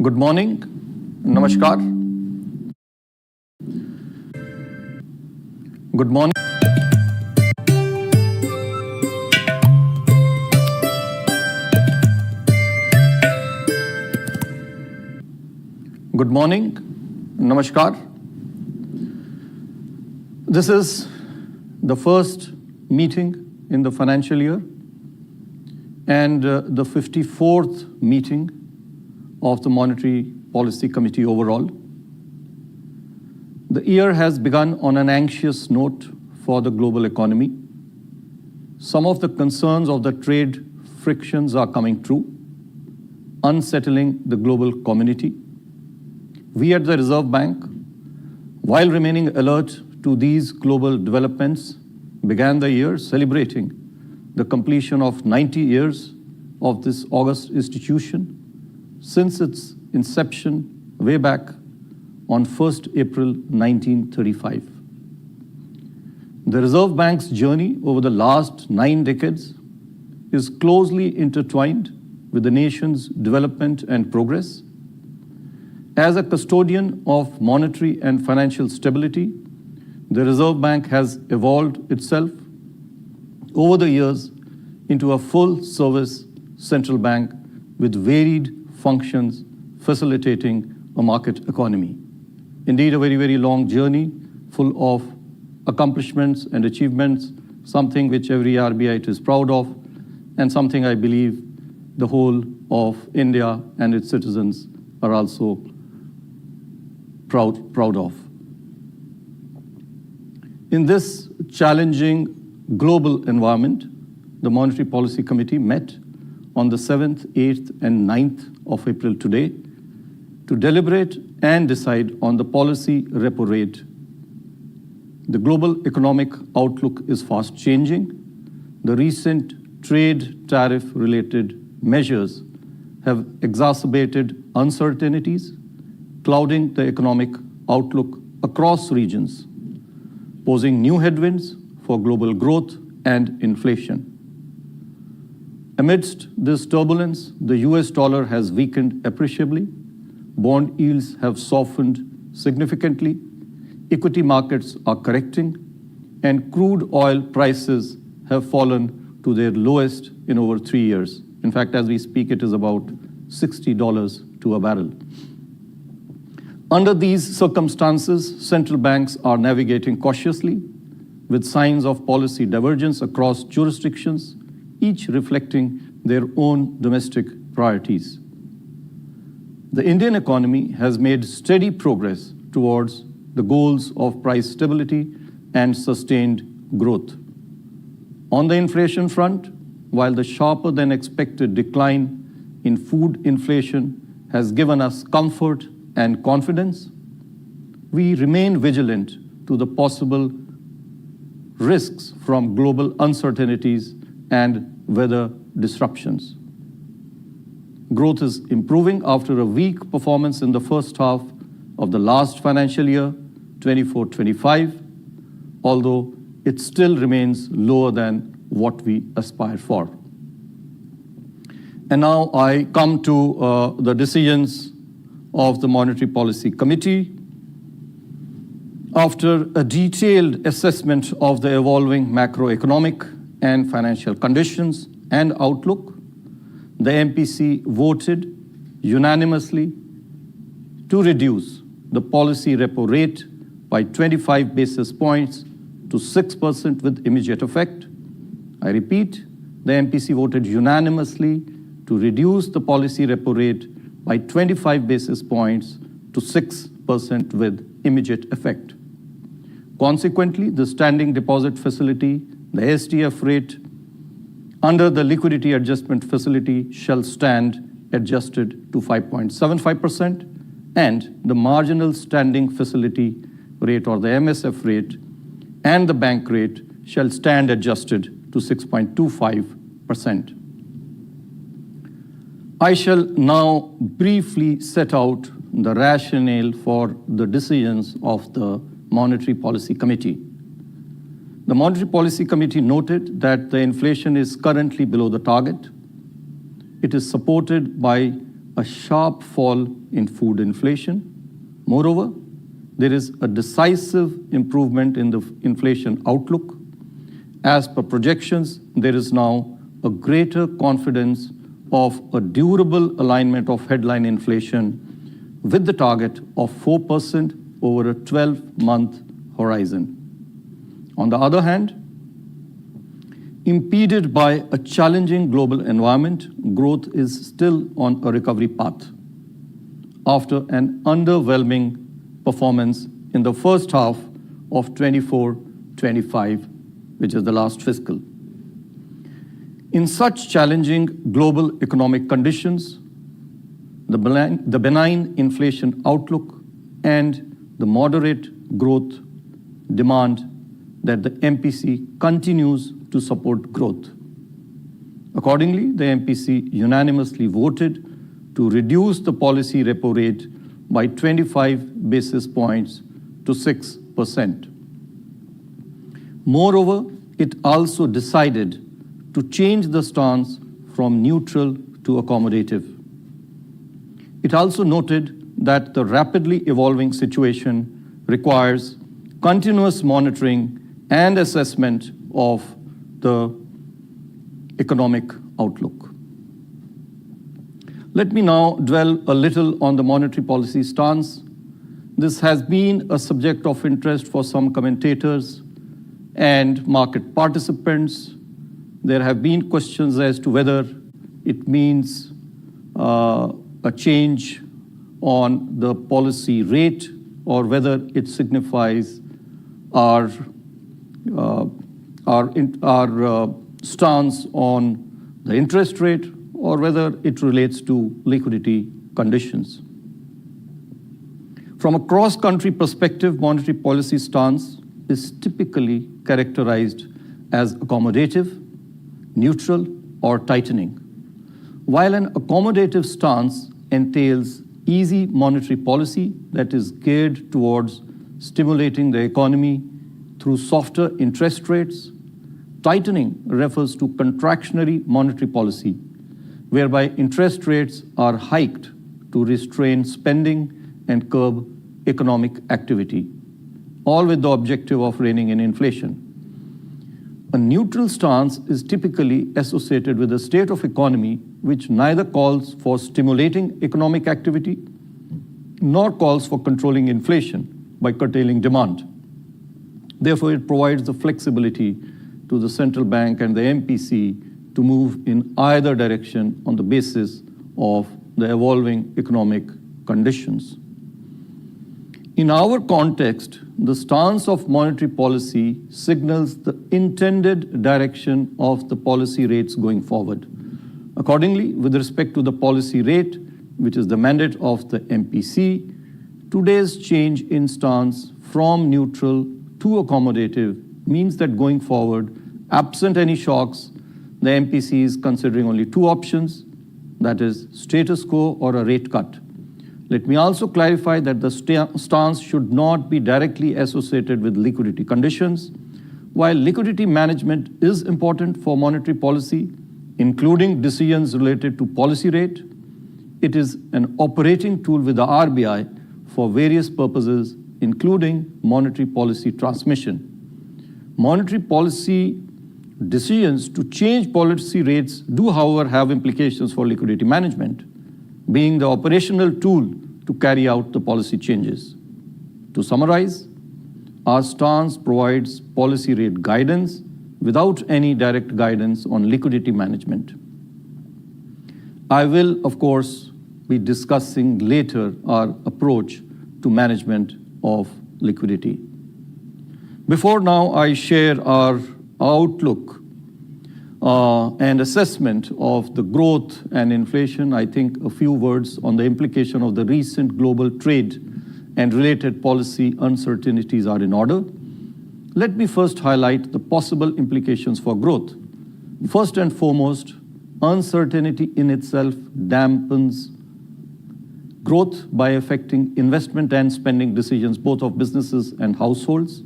Good morning. Namaskar. Good morning. Good morning. Namaskar. This is the first meeting in the financial year and the 54th meeting of the Monetary Policy Committee overall. The year has begun on an anxious note for the global economy. Some of the concerns of the trade frictions are coming true, unsettling the global community. We at the Reserve Bank, while remaining alert to these global developments, began the year celebrating the completion of 90 years of this august institution since its inception way back on 1st April 1935. The Reserve Bank's journey over the last 9 decades is closely intertwined with the nation's development and progress. As a custodian of monetary and financial stability, the Reserve Bank has evolved itself over the years into a full-service central bank with varied functions facilitating a market economy. Indeed, a very, very long journey full of accomplishments and achievements, something which every RBI is proud of, and something I believe the whole of India and its citizens are also proud of. In this challenging global environment, the Monetary Policy Committee met on the 7th, 8th, and 9th of April today to deliberate and decide on the policy repo rate. The global economic outlook is fast changing. The recent trade tariff-related measures have exacerbated uncertainties, clouding the economic outlook across regions, posing new headwinds for global growth and inflation. Amidst this turbulence, the US dollar has weakened appreciably, bond yields have softened significantly, equity markets are correcting, and crude oil prices have fallen to their lowest in over 3 years. In fact, as we speak, it is about $60 to a barrel. Under these circumstances, central banks are navigating cautiously with signs of policy divergence across jurisdictions, each reflecting their own domestic priorities. The Indian economy has made steady progress towards the goals of price stability and sustained growth. On the inflation front, while the sharper than expected decline in food inflation has given us comfort and confidence, we remain vigilant to the possible risks from global uncertainties and weather disruptions. Growth is improving after a weak performance in the first half of the last financial year, 24-25, although it still remains lower than what we aspire for. And now I come to the decisions of the Monetary Policy Committee. After a detailed assessment of the evolving macroeconomic and financial conditions and outlook, the MPC voted unanimously to reduce the policy repo rate by 25 basis points to 6% with immediate effect. I repeat, the MPC voted unanimously to reduce the policy repo rate by 25 basis points to 6% with immediate effect. Consequently, the standing deposit facility, the SDF rate, under the liquidity adjustment facility shall stand adjusted to 5.75%, and the marginal standing facility rate or the MSF rate and the bank rate shall stand adjusted to 6.25%. I shall now briefly set out the rationale for the decisions of the Monetary Policy Committee. The Monetary Policy Committee noted that the inflation is currently below the target. It is supported by a sharp fall in food inflation. Moreover, there is a decisive improvement in the inflation outlook. As per projections, there is now a greater confidence of a durable alignment of headline inflation with the target of 4% over a 12-month horizon. On the other hand, impeded by a challenging global environment, growth is still on a recovery path after an underwhelming performance in the first half of 24-25, which is the last fiscal. In such challenging global economic conditions, the benign inflation outlook and the moderate growth demand that the MPC continues to support growth. Accordingly, the MPC unanimously voted to reduce the policy repo rate by 25 basis points to 6%. Moreover, it also decided to change the stance from neutral to accommodative. It also noted that the rapidly evolving situation requires continuous monitoring and assessment of the economic outlook. Let me now dwell a little on the monetary policy stance. This has been a subject of interest for some commentators and market participants. There have been questions as to whether it means a change on the policy rate or whether it signifies our stance on the interest rate or whether it relates to liquidity conditions. From a cross-country perspective, monetary policy stance is typically characterized as accommodative, neutral, or tightening. While an accommodative stance entails easy monetary policy that is geared towards stimulating the economy through softer interest rates, tightening refers to contractionary monetary policy, whereby interest rates are hiked to restrain spending and curb economic activity, all with the objective of reining in inflation. A neutral stance is typically associated with a state of economy which neither calls for stimulating economic activity nor calls for controlling inflation by curtailing demand. Therefore, it provides the flexibility to the central bank and the MPC to move in either direction on the basis of the evolving economic conditions. In our context, the stance of monetary policy signals the intended direction of the policy rates going forward. Accordingly, with respect to the policy rate, which is the mandate of the MPC, today's change in stance from neutral to accommodative means that going forward, absent any shocks, the MPC is considering only two options, that is status quo or a rate cut. Let me also clarify that the stance should not be directly associated with liquidity conditions. While liquidity management is important for monetary policy, including decisions related to policy rate, it is an operating tool with the RBI for various purposes, including monetary policy transmission. Monetary policy decisions to change policy rates do, however, have implications for liquidity management, being the operational tool to carry out the policy changes. To summarize, our stance provides policy rate guidance without any direct guidance on liquidity management. I will, of course, be discussing later our approach to management of liquidity. Before now I share our outlook and assessment of the growth and inflation, I think a few words on the implication of the recent global trade and related policy uncertainties are in order. Let me first highlight the possible implications for growth. First and foremost, uncertainty in itself dampens growth by affecting investment and spending decisions both of businesses and households.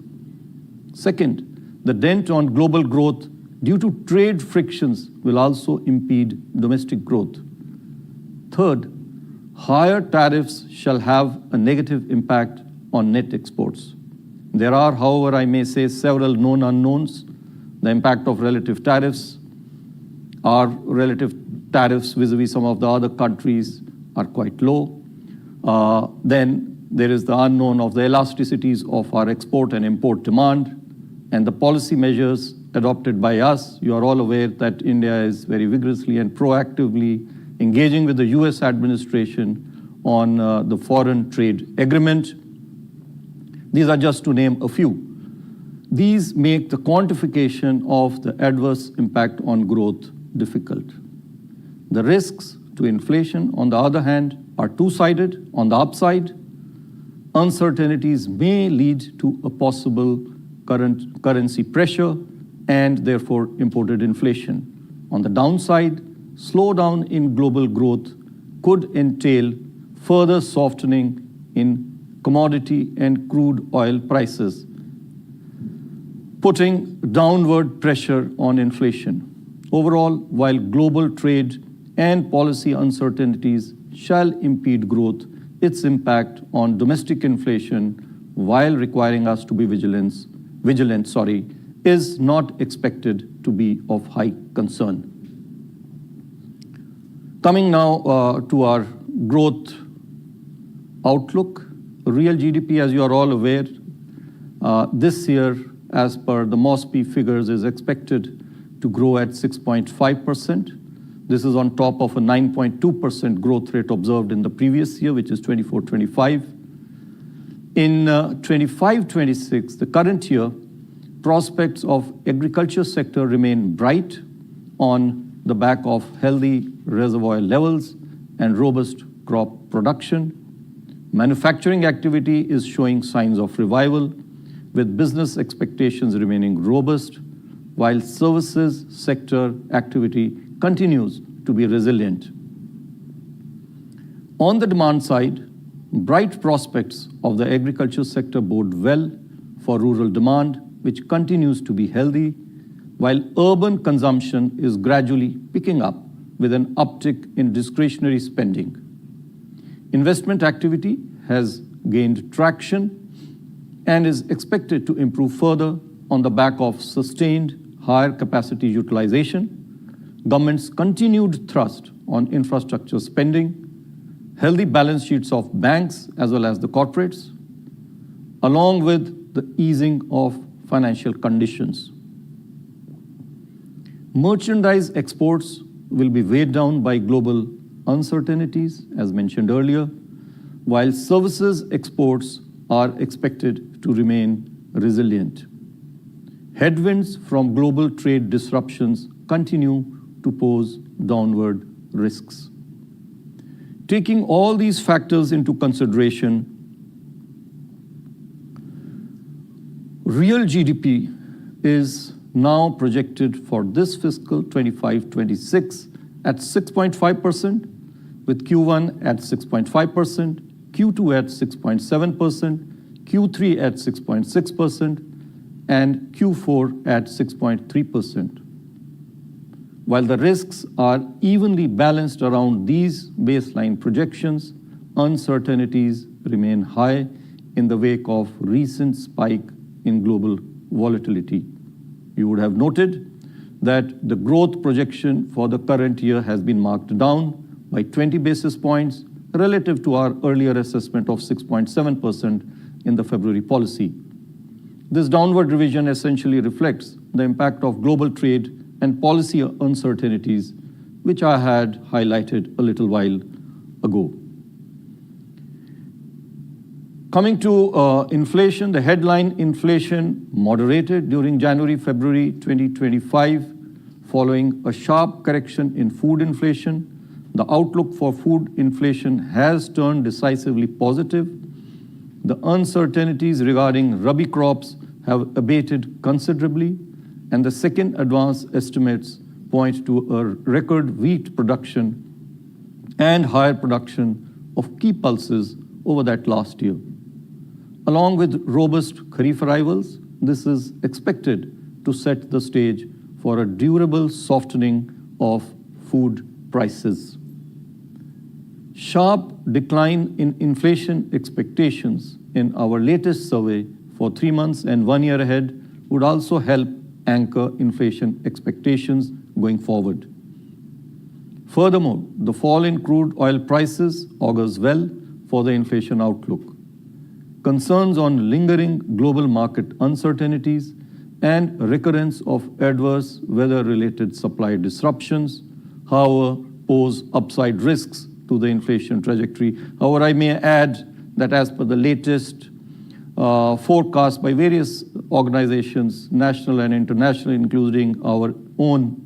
Second, the dent on global growth due to trade frictions will also impede domestic growth. Third, higher tariffs shall have a negative impact on net exports. There are, however, I may say, several known unknowns. The impact of relative tariffs vis-a-vis some of the other countries are quite low. Then there is the unknown of the elasticities of our export and import demand and the policy measures adopted by us. You are all aware that India is very vigorously and proactively engaging with the US administration on the foreign trade agreement. These are just to name a few. These make the quantification of the adverse impact on growth difficult. The risks to inflation, on the other hand, are two-sided. On the upside, uncertainties may lead to a possible currency pressure and therefore imported inflation. On the downside, slowdown in global growth could entail further softening in commodity and crude oil prices, putting downward pressure on inflation. Overall, while global trade and policy uncertainties shall impede growth, its impact on domestic inflation, while requiring us to be vigilant, is not expected to be of high concern. Coming now to our growth outlook. Real GDP, as you are all aware, this year, as per the MOSPI figures, is expected to grow at 6.5%. This is on top of a 9.2% growth rate observed in the previous year, which is 24-25. In 25-26, the current year, prospects of agriculture sector remain bright on the back of healthy reservoir levels and robust crop production. Manufacturing activity is showing signs of revival, with business expectations remaining robust, while services sector activity continues to be resilient. On the demand side, bright prospects of the agriculture sector bode well for rural demand, which continues to be healthy, while urban consumption is gradually picking up with an uptick in discretionary spending. Investment activity has gained traction and is expected to improve further on the back of sustained higher capacity utilization, government's continued thrust on infrastructure spending, healthy balance sheets of banks as well as the corporates, along with the easing of financial conditions. Merchandise exports will be weighed down by global uncertainties, as mentioned earlier, while services exports are expected to remain resilient. Headwinds from global trade disruptions continue to pose downward risks. Taking all these factors into consideration, real GDP is now projected for this fiscal 25-26 at 6.5%, with Q1 at 6.5%, Q2 at 6.7%, Q3 at 6.6%, and Q4 at 6.3%. While the risks are evenly balanced around these baseline projections, uncertainties remain high in the wake of recent spike in global volatility. You would have noted that the growth projection for the current year has been marked down by 20 basis points relative to our earlier assessment of 6.7% in the February policy. This downward revision essentially reflects the impact of global trade and policy uncertainties, which I had highlighted a little while ago. Coming to inflation, the headline inflation moderated during January-February 2025, following a sharp correction in food inflation. The outlook for food inflation has turned decisively positive. The uncertainties regarding rabi crops have abated considerably, and the second advance estimates point to a record wheat production and higher production of key pulses over that last year. Along with robust Kharif arrivals, this is expected to set the stage for a durable softening of food prices. Sharp decline in inflation expectations in our latest survey for 3 months and 1 year ahead would also help anchor inflation expectations going forward. Furthermore, the fall in crude oil prices augurs well for the inflation outlook. Concerns on lingering global market uncertainties and recurrence of adverse weather-related supply disruptions, however, pose upside risks to the inflation trajectory. However, I may add that as per the latest forecast by various organizations, national and international, including our own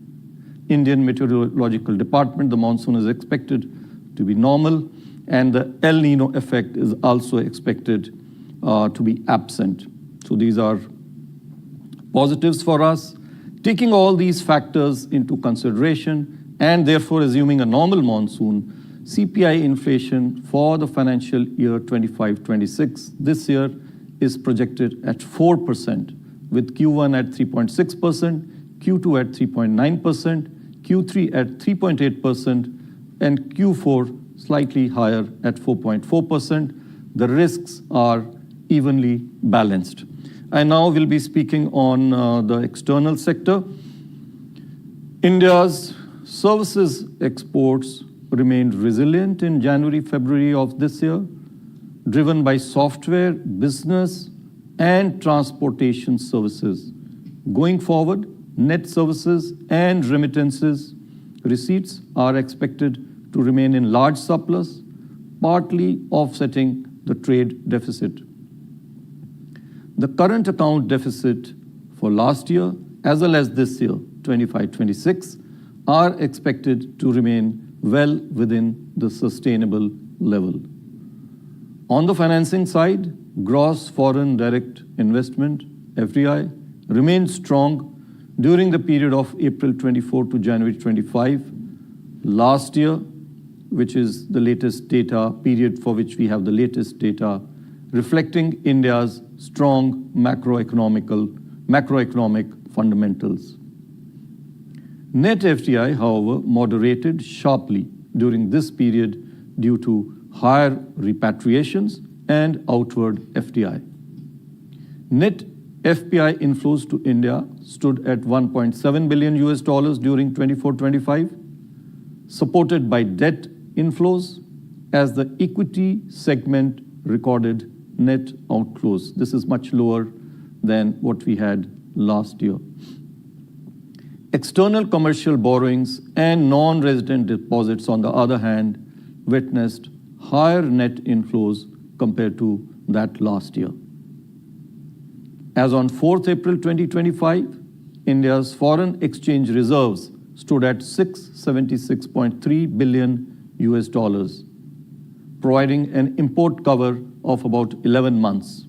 Indian Meteorological Department, the monsoon is expected to be normal, and the El Nino effect is also expected to be absent. So these are positives for us. Taking all these factors into consideration and therefore assuming a normal monsoon, CPI inflation for the financial year 25-26 this year is projected at 4%, with Q1 at 3.6%, Q2 at 3.9%, Q3 at 3.8%, and Q4 slightly higher at 4.4%. The risks are evenly balanced. I now will be speaking on the external sector. India's services exports remained resilient in January-February of this year, driven by software, business, and transportation services. Going forward, net services and remittances receipts are expected to remain in large surplus, partly offsetting the trade deficit. The current account deficit for last year as well as this year, 25-26, are expected to remain well within the sustainable level. On the financing side, gross foreign direct investment, FDI, remained strong during the period of April 24 to January 25. Last year, which is the latest data period for which we have the latest data, reflecting India's strong macroeconomic fundamentals. Net FDI, however, moderated sharply during this period due to higher repatriations and outward FDI. Net FPI inflows to India stood at $1.7 billion during 24-25, supported by debt inflows as the equity segment recorded net outflows. This is much lower than what we had last year. External commercial borrowings and non-resident deposits, on the other hand, witnessed higher net inflows compared to that last year. As on 4th April 2025, India's foreign exchange reserves stood at $676.3 billion, providing an import cover of about 11 months.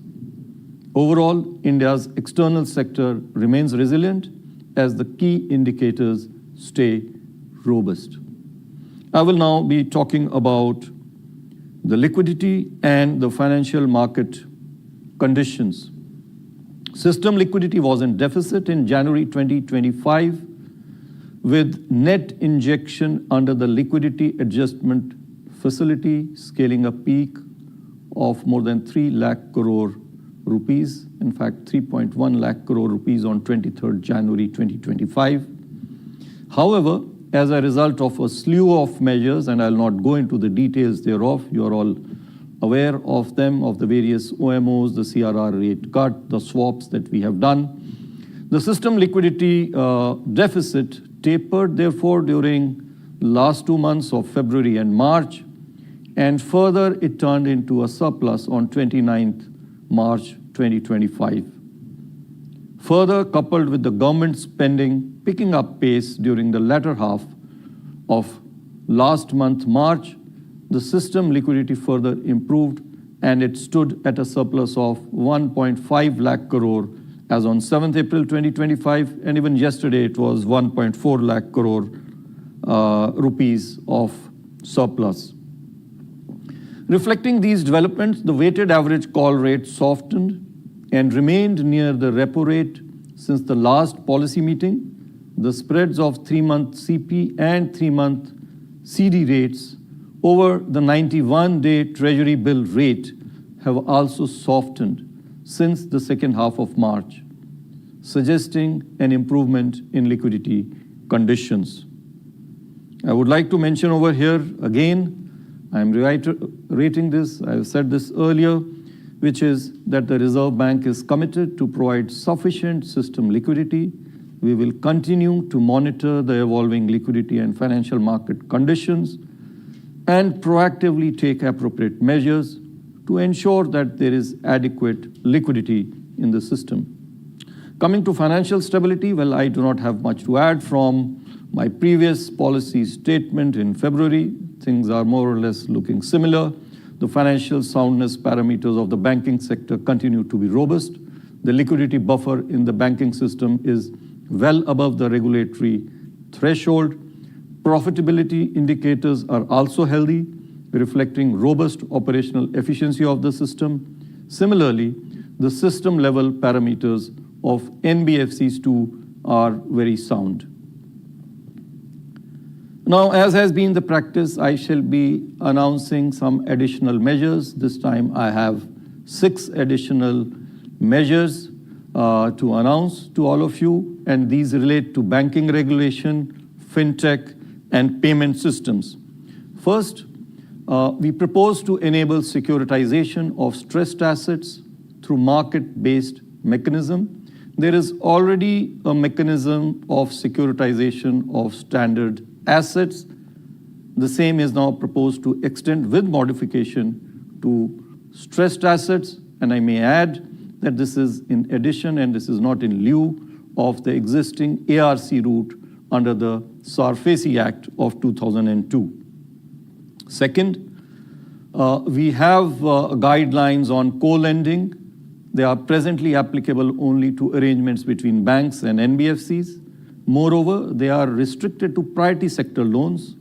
Overall, India's external sector remains resilient as the key indicators stay robust. I will now be talking about the liquidity and the financial market conditions. System liquidity was in deficit in January 2025, with net injection under the liquidity adjustment facility scaling a peak of more than 3 lakh crore rupees, in fact 3.1 lakh crore rupees on 23rd January 2025. However, as a result of a slew of measures, and I'll not go into the details thereof, you are all aware of them, of the various OMOs, the CRR rate cut, the swaps that we have done. The system liquidity deficit tapered, therefore, during last 2 months of February and March, and further it turned into a surplus on 29th March 2025. Further, coupled with the government spending picking up pace during the latter half of last month, March, the system liquidity further improved and it stood at a surplus of 1.5 lakh crore as on 7th April 2025, and even yesterday it was 1.4 lakh crore rupees of surplus. Reflecting these developments, the weighted average call rate softened and remained near the repo rate since the last policy meeting. The spreads of 3-month CP and 3-month CD rates over the 91-day Treasury bill rate have also softened since the second half of March, suggesting an improvement in liquidity conditions. I would like to mention over here again, I am reiterating this, I have said this earlier, which is that the Reserve Bank is committed to provide sufficient system liquidity. We will continue to monitor the evolving liquidity and financial market conditions and proactively take appropriate measures to ensure that there is adequate liquidity in the system. Coming to financial stability, well, I do not have much to add from my previous policy statement in February. Things are more or less looking similar. The financial soundness parameters of the banking sector continue to be robust. The liquidity buffer in the banking system is well above the regulatory threshold. Profitability indicators are also healthy, reflecting robust operational efficiency of the system. Similarly, the system-level parameters of NBFCs too are very sound. Now, as has been the practice, I shall be announcing some additional measures. This time I have 6 additional measures to announce to all of you, and these relate to banking regulation, fintech, and payment systems. First, we propose to enable securitization of stressed assets through market-based mechanism. There is already a mechanism of securitization of standard assets. The same is now proposed to extend with modification to stressed assets, and I may add that this is in addition and this is not in lieu of the existing ARC route under the SARFAESI Act of 2002. Second, we have guidelines on co-lending. They are presently applicable only to arrangements between banks and NBFCs. Moreover, they are restricted to priority sector loans.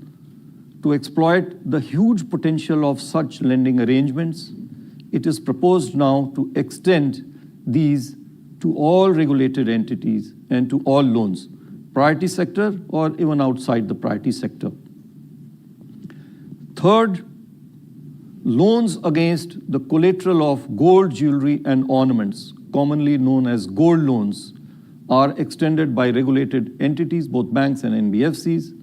To exploit the huge potential of such lending arrangements, it is proposed now to extend these to all regulated entities and to all loans, priority sector or even outside the priority sector. Third, loans against the collateral of gold jewelry and ornaments, commonly known as gold loans, are extended by regulated entities, both banks and NBFCs,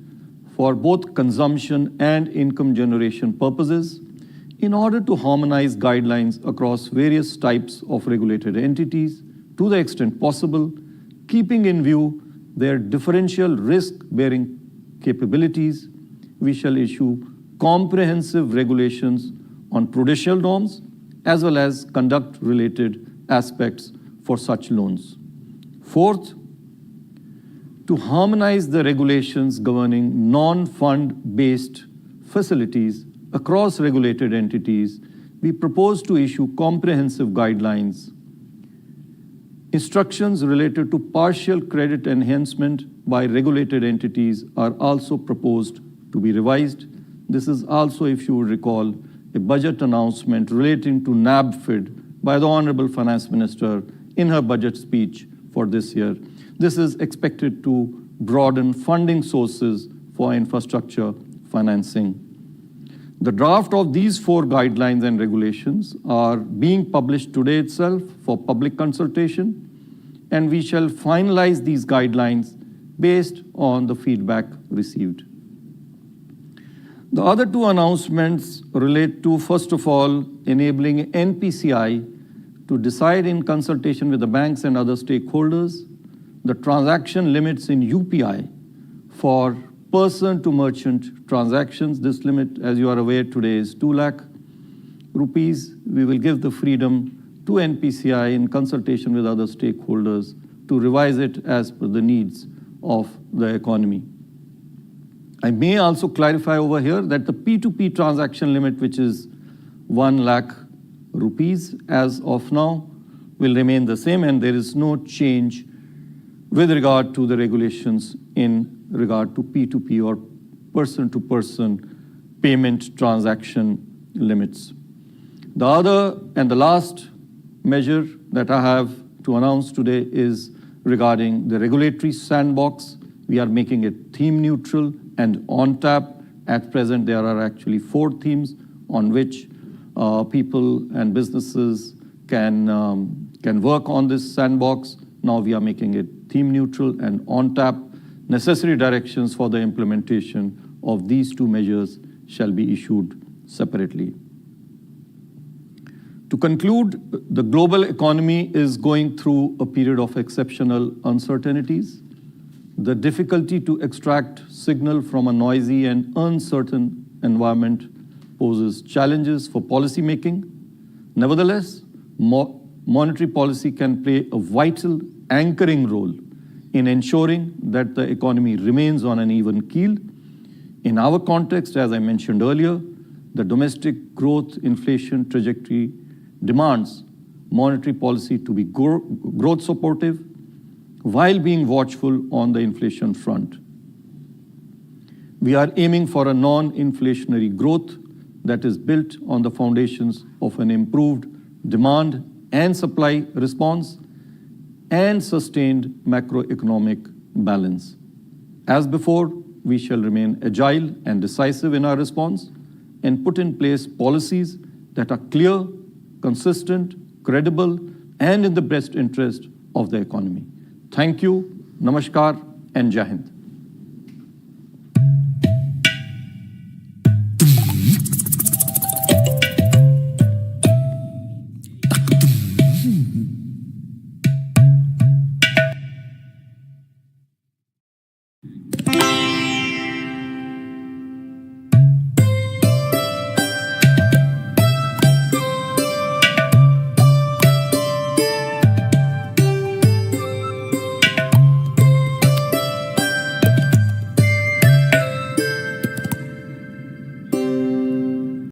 for both consumption and income generation purposes, in order to harmonize guidelines across various types of regulated entities to the extent possible, keeping in view their differential risk-bearing capabilities. We shall issue comprehensive regulations on prudential norms as well as conduct-related aspects for such loans. Fourth, to harmonize the regulations governing non-fund-based facilities across regulated entities, we propose to issue comprehensive guidelines. Instructions related to partial credit enhancement by regulated entities are also proposed to be revised. This is also, if you would recall, a budget announcement relating to NABFID by the Honorable Finance Minister in her budget speech for this year. This is expected to broaden funding sources for infrastructure financing. The draft of these 4 guidelines and regulations are being published today itself for public consultation, and we shall finalize these guidelines based on the feedback received. The other 2 announcements relate to, first of all, enabling NPCI to decide in consultation with the banks and other stakeholders the transaction limits in UPI for person-to-merchant transactions. This limit, as you are aware today, is 2 lakh rupees. We will give the freedom to NPCI in consultation with other stakeholders to revise it as per the needs of the economy. I may also clarify over here that the P2P transaction limit, which is 1 lakh rupees as of now, will remain the same, and there is no change with regard to the regulations in regard to P2P or person-to-person payment transaction limits. The other and the last measure that I have to announce today is regarding the regulatory sandbox. We are making it theme neutral and on tap At present, there are actually 4 themes on which people and businesses can work on this sandbox. Now we are making it theme neutral and on tap. Necessary directions for the implementation of these 2 measures shall be issued separately. To conclude, the global economy is going through a period of exceptional uncertainties. The difficulty to extract signal from a noisy and uncertain environment poses challenges for policy making. Nevertheless, monetary policy can play a vital anchoring role in ensuring that the economy remains on an even keel. In our context, as I mentioned earlier, the domestic growth inflation trajectory demands monetary policy to be growth supportive while being watchful on the inflation front. We are aiming for a non-inflationary growth that is built on the foundations of an improved demand and supply response and sustained macroeconomic balance. As before, we shall remain agile and decisive in our response and put in place policies that are clear, consistent, credible, and in the best interest of the economy. Thank you, Namaskar, and Jai Hind.